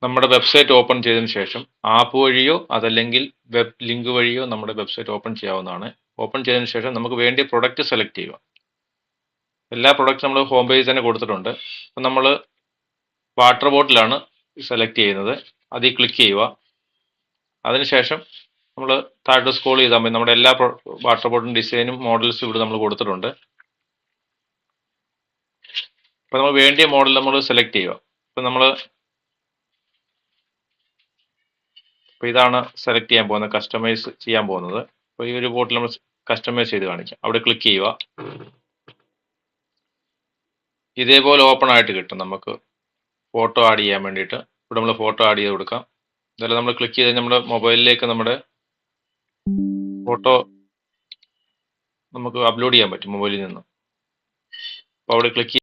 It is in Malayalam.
നമ്മുടെ വെബ്സൈറ്റ് ഓപ്പൺ ചെയ്തതിന് ശേഷം ആപ്പ് വഴിയോ അതല്ലെങ്കിൽ വെബ് ലിങ്ക് വഴിയോ നമ്മുടെ വെബ്സൈറ്റ് ഓപ്പൺ ചെയ്യാവുന്നതാണ്. ഓപ്പൺ ചെയ്തതിന് ശേഷം നമുക്ക് വേണ്ടിയ പ്രൊഡക്റ്റ് സെലക്ട് ചെയ്യുക. എല്ലാ പ്രൊഡക്റ്റും നമ്മൾ ഹോം പേജിൽ തന്നെ കൊടുത്തിട്ടുണ്ട്. അപ്പം നമ്മൾ വാട്ടർ ബോട്ടിലാണ് സെലക്ട് ചെയ്യുന്നത്. അതിൽ ക്ലിക്ക് ചെയ്യുക. അതിനുശേഷം നമ്മൾ താഴോട്ട് സ്ക്രോൾ ചെയ്താൽ മതി. നമ്മുടെ എല്ലാ വാട്ടർ ബോട്ടിലും ഡിസൈനും മോഡൽസും ഇവിടെ നമ്മൾ കൊടുത്തിട്ടുണ്ട്. അപ്പോൾ നമ്മൾ വേണ്ടിയ മോഡൽ നമ്മൾ സെലക്ട് ചെയ്യുക. അപ്പോൾ നമ്മൾ ഇതാണ് സെലക്ട് ചെയ്യാൻ പോകുന്നത്, കസ്റ്റമൈസ് ചെയ്യാൻ പോകുന്നത്. അപ്പോൾ ഈ ഒരു ബോട്ടിൽ നമ്മൾ കസ്റ്റമൈസ് ചെയ്ത് കാണിക്കാം. അവിടെ ക്ലിക്ക് ചെയ്യുക. ഇതേപോലെ ഓപ്പൺ ആയിട്ട് കിട്ടും. നമുക്ക് ഫോട്ടോ ആഡ് ചെയ്യാൻ വേണ്ടിയിട്ട് ഇവിടെ നമ്മൾ ഫോട്ടോ ആഡ് ചെയ്ത് കൊടുക്കാം. ഇതെല്ലാം നമ്മൾ ക്ലിക്ക് ചെയ്ത് നമ്മുടെ മൊബൈലിലേക്ക് നമ്മുടെ ഫോട്ടോ നമുക്ക് അപ്ലോഡ് ചെയ്യാൻ പറ്റും മൊബൈലിൽ നിന്ന്. അപ്പോൾ അവിടെ ക്ലിക്ക്